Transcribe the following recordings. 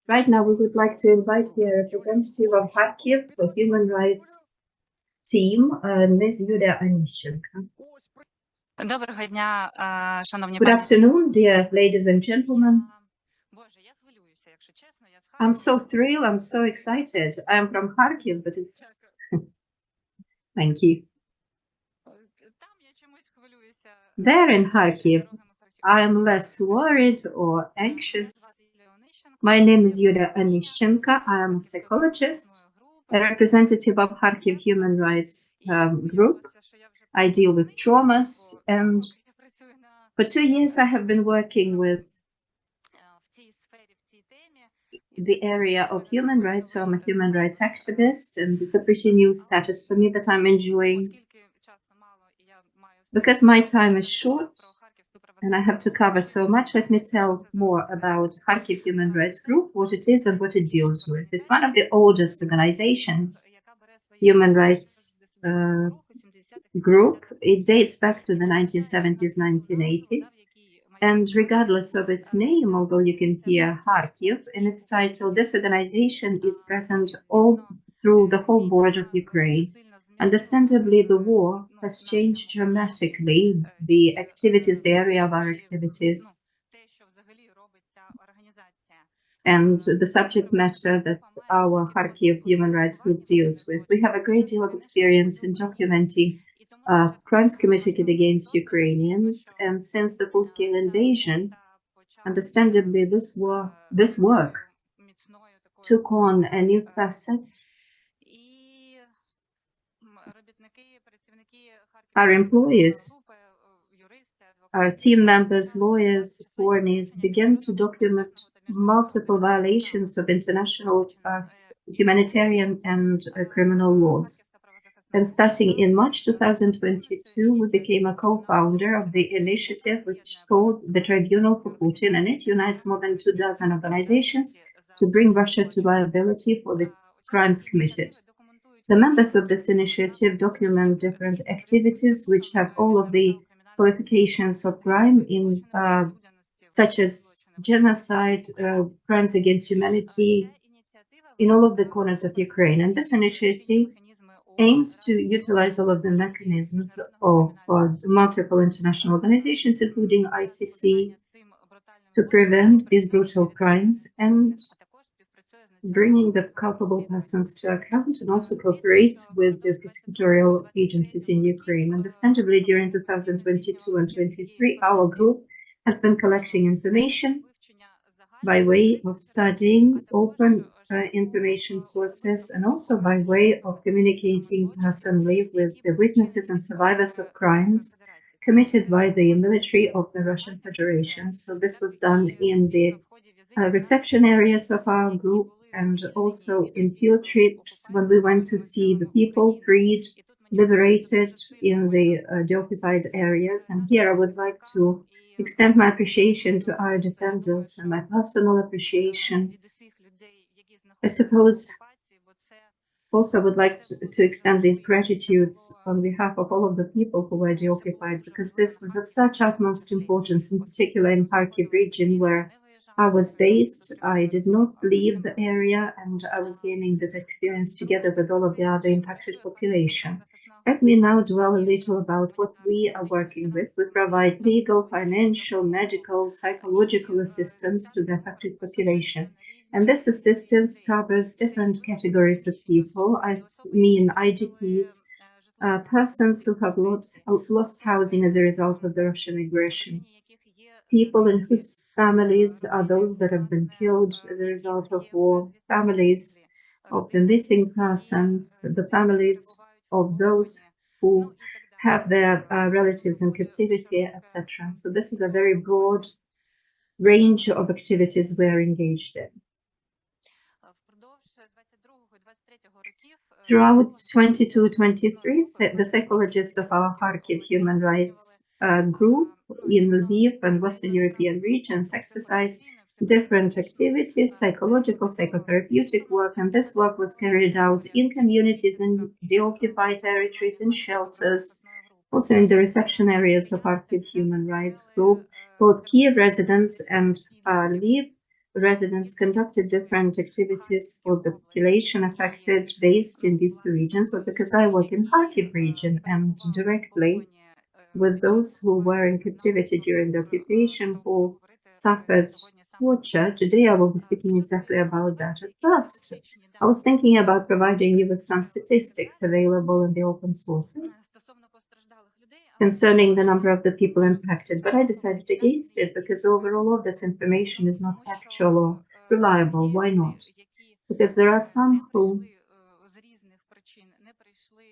Right now, we would like to invite here a representative of Kharkiv, the human rights team, Ms. Yulia Anishchenko. Доброго дня, шановні Good пані. afternoon, dear ladies and gentlemen. Боже, я хвилююся, якщо чесно. Я з I'm so thrilled, I'm so excited. I'm from Kharkiv, but it's... Thank you. Там я чомусь хвилююся. There in Kharkiv, I am less worried or anxious. My name is Yulia Anishchenko. I am a psychologist, a representative of Kharkiv Human Rights Group. I deal with traumas, and for 2 years I have been working with the area of human rights. So I'm a human rights activist, and it's a pretty new status for me that I'm enjoying. Because my time is short and I have to cover so much, let me tell more about Kharkiv Human Rights Group, what it is and what it deals with. It's one of the oldest organizations, human rights group. It dates back to the 1970s, 1980s. And regardless of its name, although you can hear Kharkiv in its title, this organization is present all through the whole border of Ukraine. Understandably, the war has changed dramatically the activities, the area of our activities, and the subject matter that our Kharkiv Human Rights Group deals with. We have a great deal of experience in documenting crimes committed against Ukrainians, and since the full-scale invasion, understandably, this work took on a new facet. Our employees, our team members, lawyers, attorneys began to document multiple violations of international humanitarian and criminal laws. And starting in March 2022, we became a co-founder of the initiative, which is called the Tribunal for Putin, and it unites more than 24 organizations to bring Russia to liability for the crimes committed. The members of this initiative document different activities which have all of the qualifications of crime, in such as genocide, crimes against humanity, in all of the corners of Ukraine. And this initiative aims to utilize all of the mechanisms of multiple international organizations, including ICC, to prevent these brutal crimes and bringing the culpable persons to account, and also cooperates with the prosecutorial agencies in Ukraine. Understandably, during 2022 and 2023, our group has been collecting information by way of studying open information sources, and also by way of communicating personally with the witnesses and survivors of crimes committed by the military of the Russian Federation. So this was done in the reception areas of our group, and also in field trips when we went to see the people freed, liberated in the occupied areas. And here I would like to extend my appreciation to our defenders and my personal appreciation. I suppose also I would like to extend these gratitudes on behalf of all of the people who were deoccupied, because this was of such utmost importance, in particular in Kharkiv region, where I was based. I did not leave the area, and I was gaining that experience together with all of the other impacted population. Let me now dwell a little about what we are working with. We provide legal, financial, medical, psychological assistance to the affected population. And this assistance covers different categories of people. I mean IDPs, persons who have lost housing as a result of the Russian aggression, people in whose families are those that have been killed as a result of war, families of the missing persons, the families of those who have their relatives in captivity, etc. So this is a very broad range of activities we're engaged in. Throughout 22-23, the psychologists of our Kharkiv Human Rights Group in Lviv and Western European regions exercise different activities, psychological, psychotherapeutic work, and this work was carried out in communities in the occupied territories, in shelters, also in the reception areas of Kharkiv Human Rights Group. Both Kiev residents and Lviv residents conducted different activities for the population affected based in these two regions, but because I work in Kharkiv region and directly with those who were in captivity during the occupation, who suffered torture, today I will be speaking exactly about that. At first, I was thinking about providing you with some statistics available in the open sources concerning the number of the people impacted, but I decided against it because overall all of this information is not factual or reliable. Why not? Because there are some who,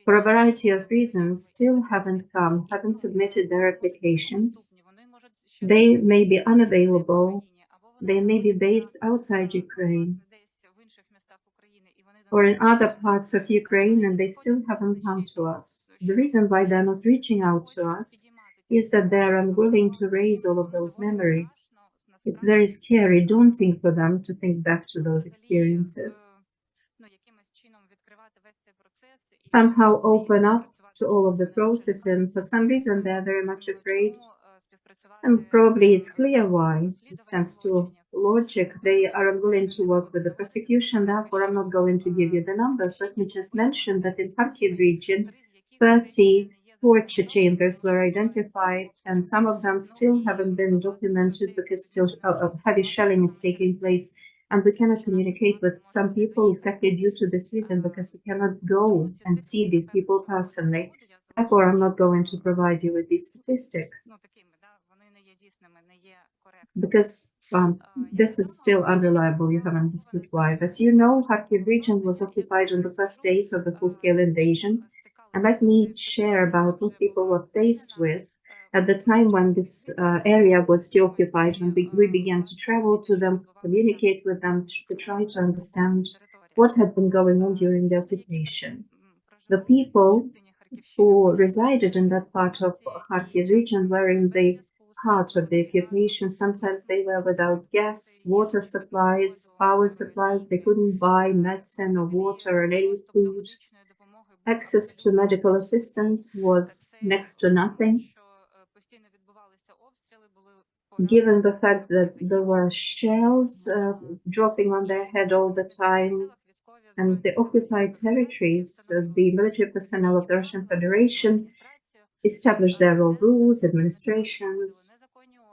for a variety of reasons, still haven't submitted their applications. They may be unavailable, they may be based outside Ukraine or in other parts of Ukraine, and they still haven't come to us. The reason why they're not reaching out to us is that they're unwilling to raise all of those memories. It's very scary, daunting for them to think back to those experiences. Somehow open up to all of the process, and for some reason they're very much afraid. And probably it's clear why. It stands to logic. They are unwilling to work with the prosecution, therefore I'm not going to give you the numbers. Let me just mention that in Kharkiv region, 30 torture chambers were identified, and some of them still haven't been documented because still heavy shelling is taking place. And we cannot communicate with some people exactly due to this reason, because we cannot go and see these people personally. Therefore, I'm not going to provide you with these statistics, because this is still unreliable. You have understood why. As you know, Kharkiv region was occupied on the first days of the full-scale invasion. And let me share about what people were faced with at the time when this area was still occupied, when we began to travel to them, communicate with them, to try to understand what had been going on during the occupation. The people who resided in that part of Kharkiv region were in the heart of the occupation. Sometimes they were without gas, water supplies, power supplies. They couldn't buy medicine or water or any food. Access to medical assistance was next to nothing. Given the fact that there were shells dropping on their head all the time, and the occupied territories, the military personnel of the Russian Federation established their own rules, administrations.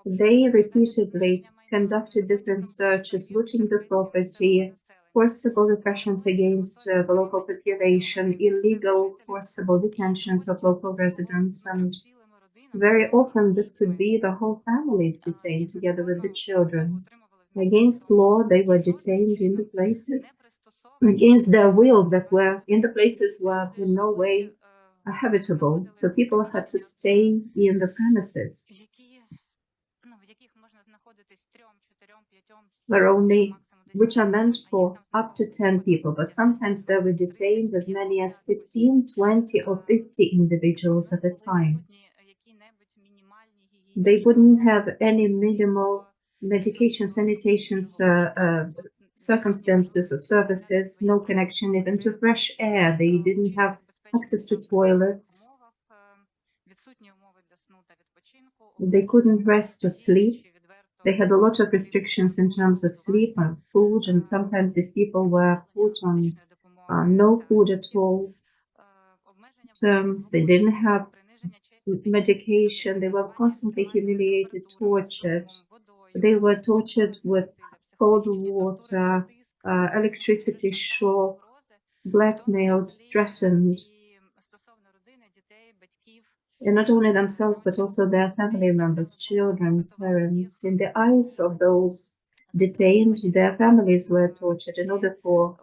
They repeatedly conducted different searches, looting the property, forcible repressions against the local population, illegal forcible detentions of local residents, and very often this could be the whole families detained together with the children. Against law, they were detained in the places, against their will, that were in the places were in no way habitable. So people had to stay in the premises were only, which are meant for up to 10 people, but sometimes they were detained as many as 15, 20, or 50 individuals at a time. They wouldn't have any minimal medication, sanitation circumstances or services, no connection even to fresh air. They didn't have access to toilets. They couldn't rest or sleep. They had a lot of restrictions in terms of sleep and food, and sometimes these people were put on no food at all terms. They didn't have medication. They were constantly humiliated, tortured. They were tortured with cold water, electricity shock, blackmailed, threatened. And not only themselves, but also their family members, children, parents. In the eyes of those detained, their families were tortured in order for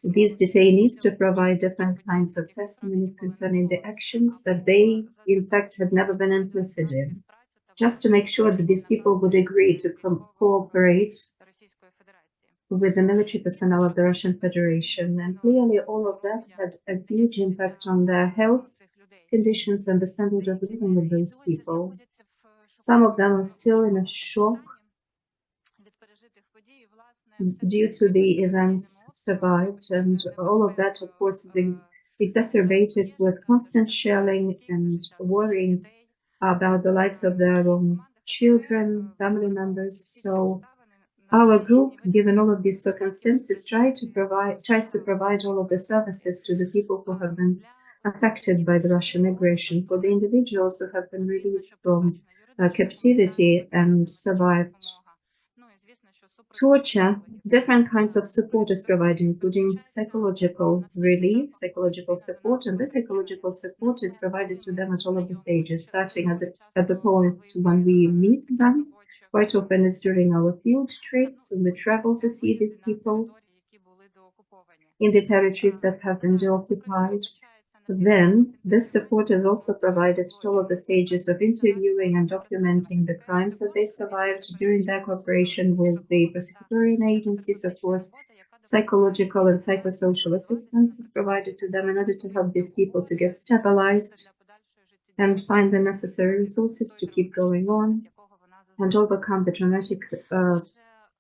these detainees to provide different kinds of testimonies concerning the actions that they, in fact, had never been implicit in, just to make sure that these people would agree to cooperate with the military personnel of the Russian Federation. And clearly all of that had a huge impact on their health conditions and the standard of living of those people. Some of them are still in a shock due to the events survived, and all of that, of course, is exacerbated with constant shelling and worrying about the lives of their own children, family members. So Our group, given all of these circumstances, tries to provide all of the services to the people who have been affected by the Russian aggression, for the individuals who have been released from captivity and survived torture. Different kinds of support is provided, including psychological relief, psychological support, and this psychological support is provided to them at all of the stages, starting at the point when we meet them. Quite often it's during our field trips when we travel to see these people in the territories that have been deoccupied. Then, this support is also provided at all of the stages of interviewing and documenting the crimes that they survived during their cooperation with the prosecutorial agencies. Of course, psychological and psychosocial assistance is provided to them in order to help these people to get stabilized and find the necessary resources to keep going on and overcome the traumatic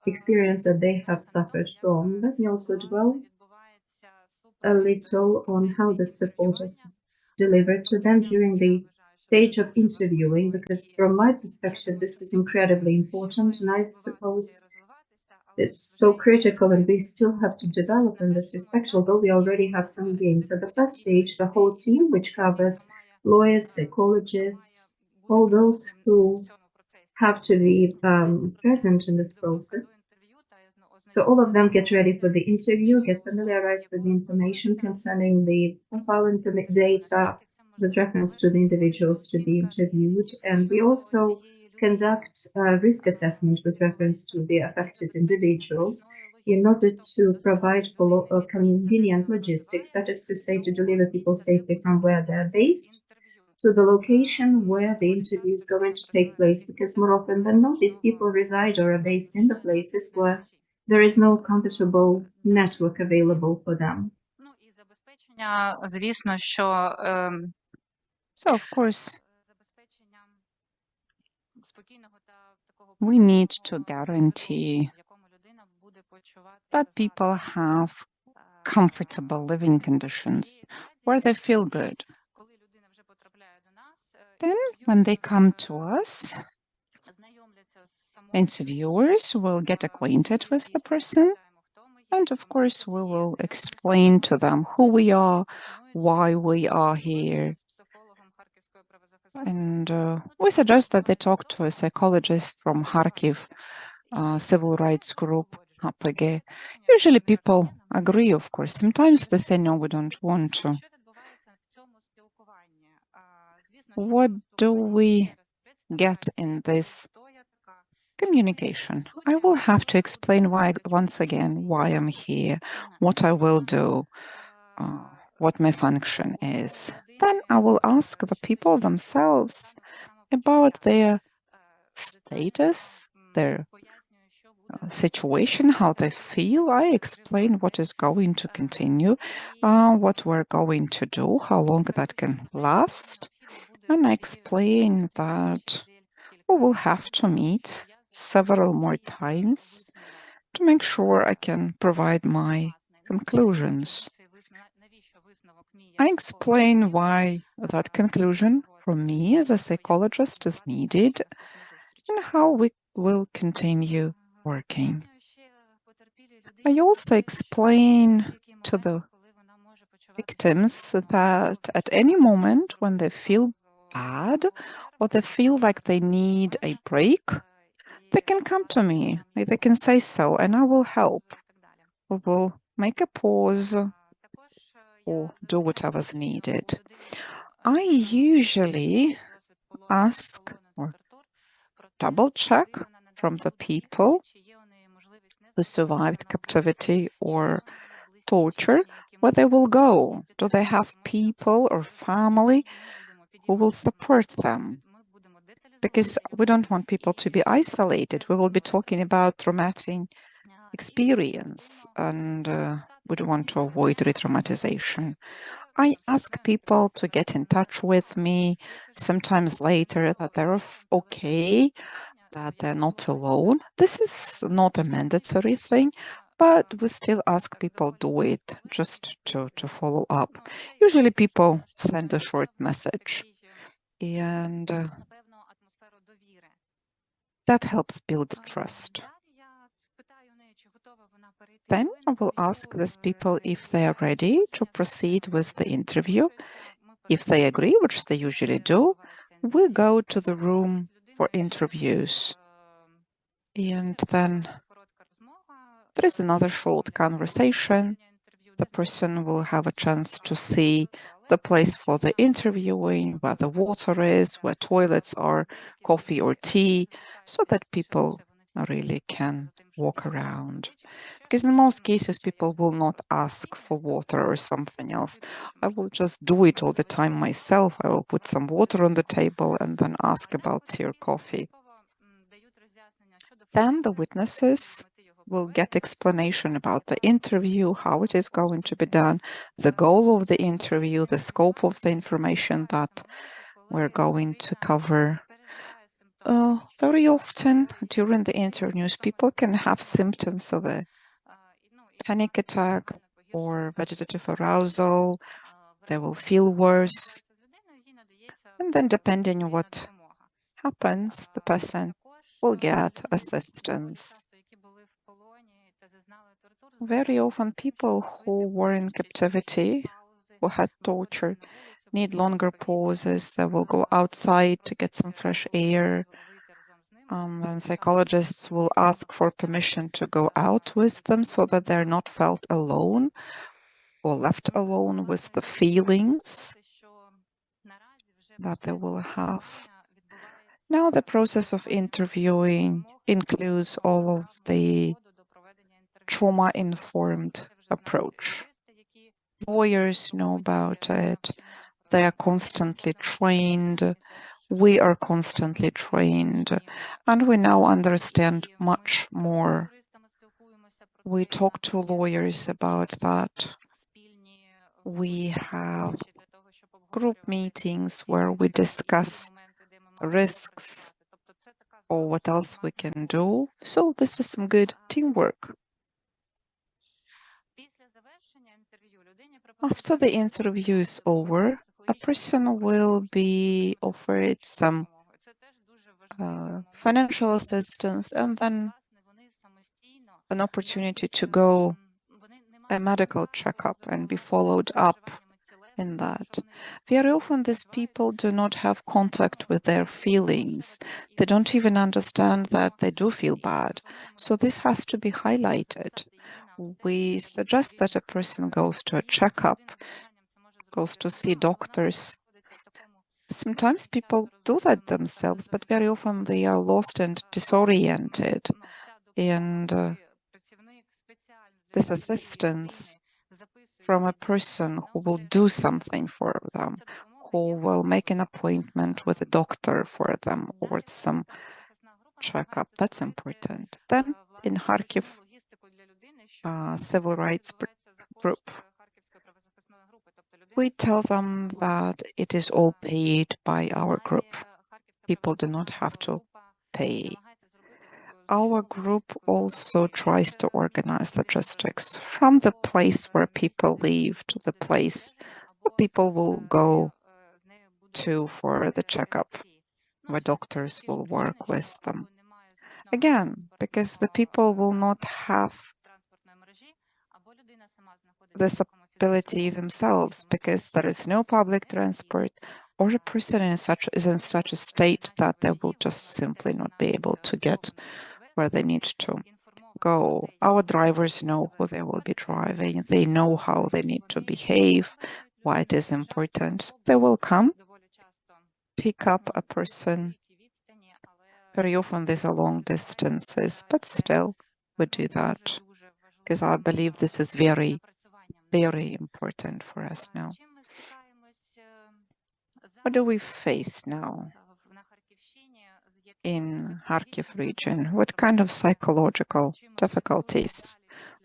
experience that they have suffered from. Let me also dwell a little on how the support is delivered to them during the stage of interviewing, because from my perspective, this is incredibly important, and I suppose it's so critical and we still have to develop in this respect, although we already have some gains. At the first stage, the whole team, which covers lawyers, psychologists, all those who have to be present in this process. So all of them get ready for the interview, get familiarized with the information concerning the profile data with reference to the individuals to be interviewed. And we also conduct a risk assessment with reference to the affected individuals in order to provide for convenient logistics, that is to say, to deliver people safely from where they're based to the location where the interview is going to take place, because more often than not, these people reside or are based in the places where there is no comfortable network available for them. Звісно, що So, of course, we need to guarantee that people have comfortable living conditions where they feel good. Then, when they come to us, interviewers will get acquainted with the person, and of course, we will explain to them who we are, why we are here. And we suggest that they talk to a psychologist from Kharkiv civil rights group, HPG. Usually people agree, of course. Sometimes they say, no, we don't want to. What do we get in this communication? I will have to explain once again why I'm here, what I will do, what my function is. Then I will ask the people themselves about their status, their situation, how they feel. I explain what is going to continue, what we're going to do, how long that can last. And I explain that we will have to meet several more times to make sure I can provide my conclusions. I explain why that conclusion from me as a psychologist is needed and how we will continue working. I also explain to the victims that at any moment when they feel bad or they feel like they need a break, they can come to me. They can say so, and I will help. We will make a pause or do whatever's needed. I usually ask or double check from the people who survived captivity or torture where they will go. Do they have people or family who will support them? Because we don't want people to be isolated. We will be talking about traumatic experience, and we don't want to avoid re-traumatization. I ask people to get in touch with me sometimes later that they're okay, that they're not alone. This is not a mandatory thing, but we still ask people do it just to follow up. Usually people send a short message, and that helps build trust. Then I will ask these people if they are ready to proceed with the interview. If they agree, which they usually do, we go to the room for interviews. And then there is another short conversation. The person will have a chance to see the place for the interviewing, where the water is, where toilets are, coffee or tea, so that people really can walk around. Because in most cases, people will not ask for water or something else. I will just do it all the time myself. I will put some water on the table and then ask about tea or coffee. Then the witnesses will get explanation about the interview, how it is going to be done, the goal of the interview, the scope of the information that we're going to cover. Very often during the interviews, people can have symptoms of a panic attack or vegetative arousal. They will feel worse. And then depending on what happens, the person will get assistance. Very often people who were in captivity, who had torture, need longer pauses. They will go outside to get some fresh air. And psychologists will ask for permission to go out with them so that they're not felt alone or left alone with the feelings that they will have. Now the process of interviewing includes all of the trauma-informed approach. Lawyers know about it. They are constantly trained. We are constantly trained. And we now understand much more. We talk to lawyers about that. We have group meetings where we discuss risks or what else we can do. So this is some good teamwork. After the interview is over, a person will be offered some financial assistance and then an opportunity to go a medical checkup and be followed up in that. Very often these people do not have contact with their feelings. They don't even understand that they do feel bad. So this has to be highlighted. We suggest that a person goes to a checkup, goes to see doctors. Sometimes people do that themselves, but very often they are lost and disoriented. And this assistance from a person who will do something for them, who will make an appointment with a doctor for them or some checkup, that's important. Then in Kharkiv, civil rights group, we tell them that it is all paid by our group. People do not have to pay. Our group also tries to organize logistics from the place where people live to the place where people will go to for the checkup, where doctors will work with them. Again, because the people will not have this ability themselves, because there is no public transport, or a person is in such a state that they will just simply not be able to get where they need to go. Our drivers know who they will be driving. They know how they need to behave, why it is important. They will come, pick up a person. Very often these are long distances, but still we do that because I believe this is very, very important for us now. What do we face now in Kharkiv region? What kind of psychological difficulties?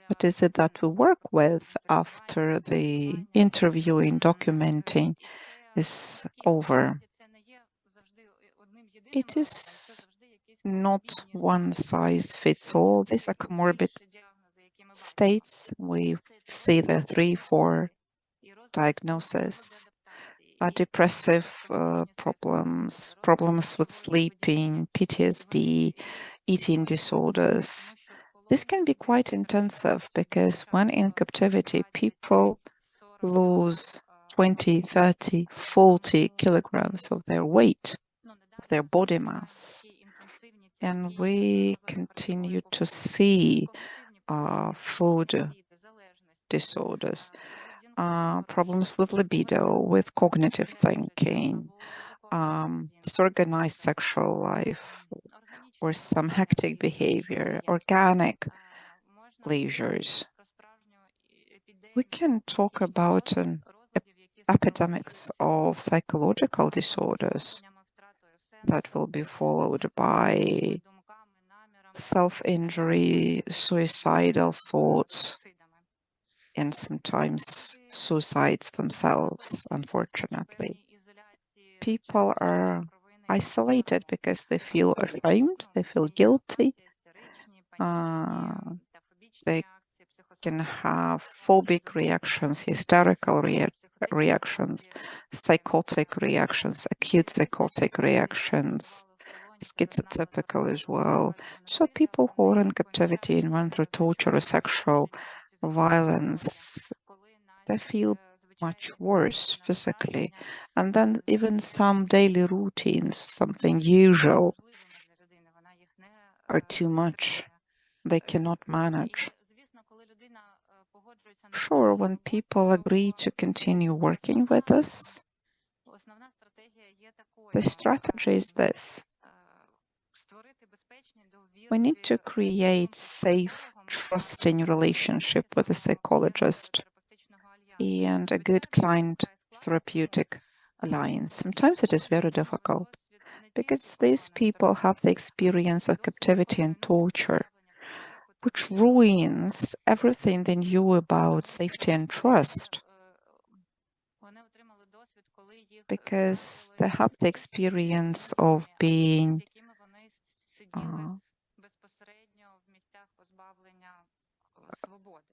What is it that we work with after the interviewing, documenting is over? It is not one size fits all. These are comorbid states. We see the 3-4 diagnoses. Depressive problems, problems with sleeping, PTSD, eating disorders, This can be quite intensive because when in captivity, people lose 20, 30, 40 kilograms of their weight, of their body mass. And we continue to see food disorders, problems with libido, with cognitive thinking, disorganized sexual life, or some hectic behavior, organic leisures. We can talk about epidemics of psychological disorders that will be followed by self-injury, suicidal thoughts, and sometimes suicides themselves, unfortunately. People are isolated because they feel ashamed, they feel guilty, they can have phobic reactions, hysterical reactions, psychotic reactions, acute psychotic reactions, schizotypical as well. So people who are in captivity and went through torture or sexual violence, they feel much worse physically. And then even some daily routines, something usual, are too much. They cannot manage. Sure, when people agree to continue working with us, the strategy is this. We need to create safe, trusting relationship with a psychologist and a good client therapeutic alliance. Sometimes it is very difficult because these people have the experience of captivity and torture, which ruins everything they knew about safety and trust, because they have the experience of being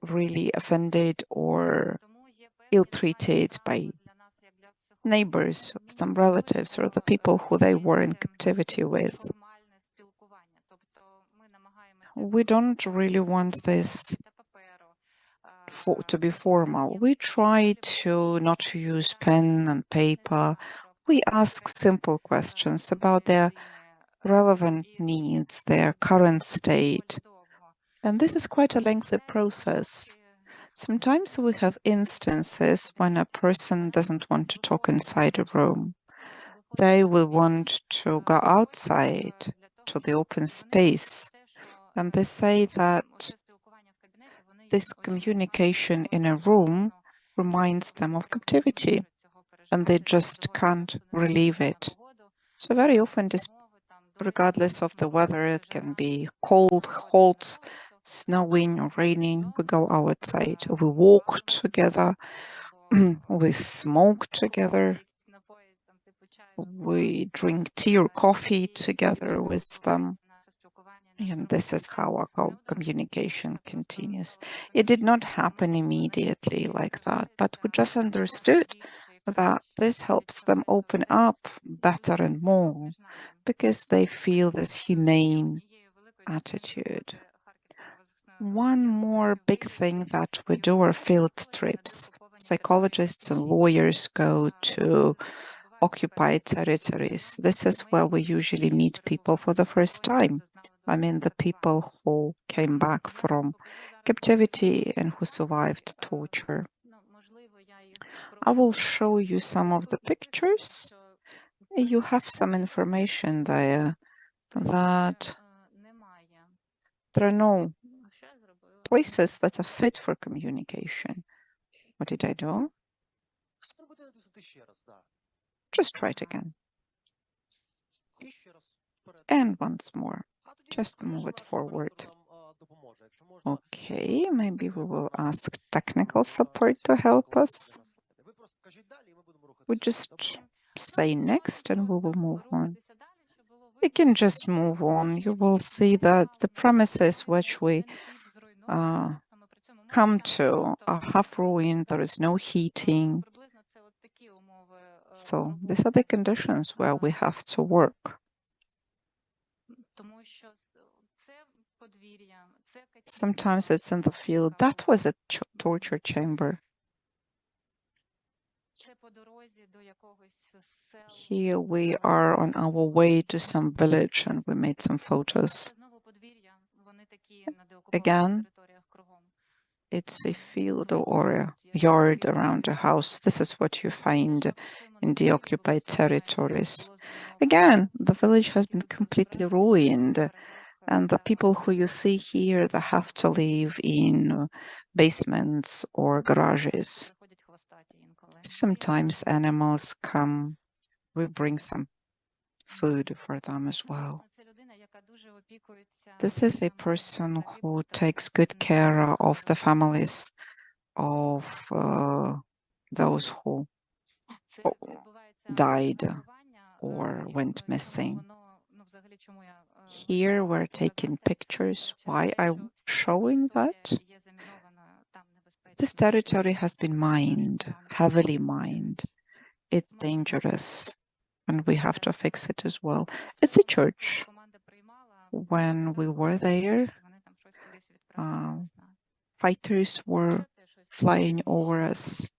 really offended or ill-treated by neighbors, some relatives, or the people who they were in captivity with. We don't really want this to be formal. We try to not use pen and paper. We ask simple questions about their relevant needs, their current state. And this is quite a lengthy process. Sometimes we have instances when a person doesn't want to talk inside a room. They will want to go outside to the open space. And they say that this communication in a room reminds them of captivity, and they just can't relieve it. So very often, regardless of the weather, it can be cold, hot, snowing or raining, we go outside, we walk together, we smoke together, we drink tea or coffee together with them. And this is how our communication continues. It did not happen immediately like that, but we just understood that this helps them open up better and more because they feel this humane attitude. One more big thing that we do are field trips. Psychologists and lawyers go to occupied territories. This is where we usually meet people for the first time. I mean, the people who came back from captivity and who survived torture. I will show you some of the pictures. You have some information there that there are no places that are fit for communication. What did I do? Just try it again. And once more. Just move it forward. Okay, maybe we will ask technical support to help us. We just say next and we will move on. We can just move on. You will see that the premises which we come to are half ruined, there is no heating. So these are the conditions where we have to work. Sometimes it's in the field. That was a torture chamber. Here we are on our way to some village and we made some photos. Again, it's a field or a yard around a house. This is what you find in the occupied territories. Again, the village has been completely ruined. And the people who you see here, they have to live in basements or garages. Sometimes animals come. We bring some food for them as well. This is a person who takes good care of the families of those who died or went missing. Here we're taking pictures. Why I'm showing that? This territory has been mined, heavily mined. It's dangerous, and we have to fix it as well. It's a church. When we were there, fighters were flying over us.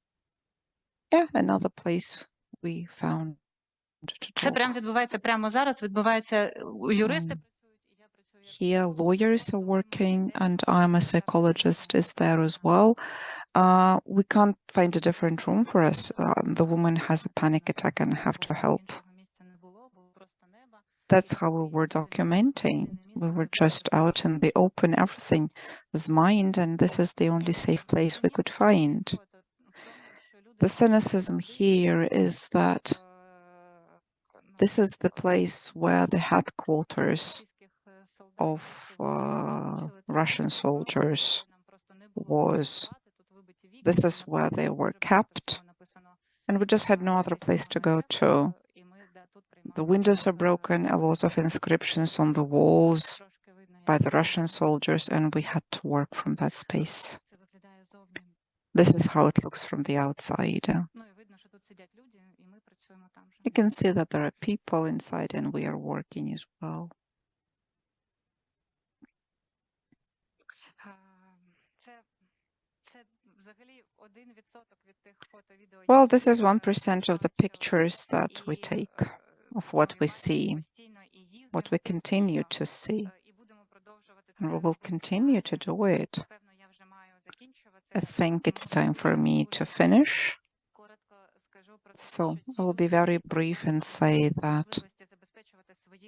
Yeah, another place we found to Це talk. прям відбувається прямо зараз. Відбувається юристи. Here, lawyers are working, and I'm a psychologist is there as well. We can't find a different room for us. The woman has a panic attack and have to help. That's how we were documenting. We were just out in the open. Everything is mined, and this is the only safe place we could find. The cynicism here is that this is the place where the headquarters of Russian soldiers was. This is where they were kept, and we just had no other place to go to. The windows are broken, a lot of inscriptions on the walls by the Russian soldiers, and we had to work from that space. This is how it looks from the outside. You can see that there are people inside, and we are working as well. Well, this is 1% of the pictures that we take of what we see, what we continue to see, and we will continue to do it. I think it's time for me to finish. So I will be very brief and say that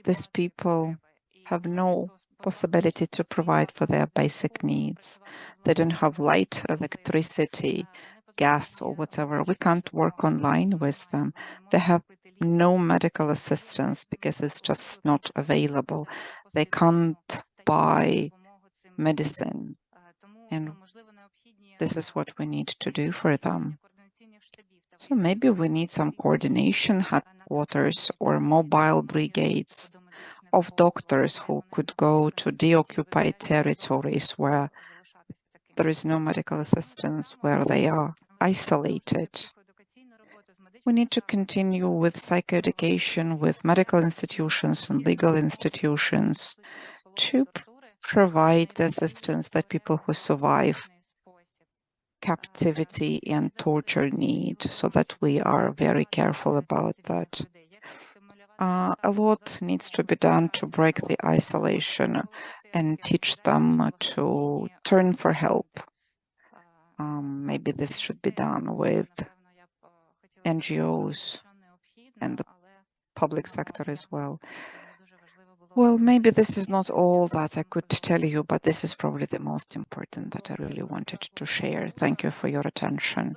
these people have no possibility to provide for their basic needs. They don't have light, electricity, gas, or whatever. We can't work online with them. They have no medical assistance because it's just not available. They can't buy medicine. And this is what we need to do for them. So maybe we need some coordination headquarters or mobile brigades of doctors who could go to deoccupied territories where there is no medical assistance, where they are isolated. We need to continue with psychoeducation, with medical institutions and legal institutions to provide the assistance that people who survive captivity and torture need, so that we are very careful about that. A lot needs to be done to break the isolation and teach them to turn for help. Maybe this should be done with NGOs and the public sector as well. Well, maybe this is not all that I could tell you, but this is probably the most important that I really wanted to share. Thank you for your attention.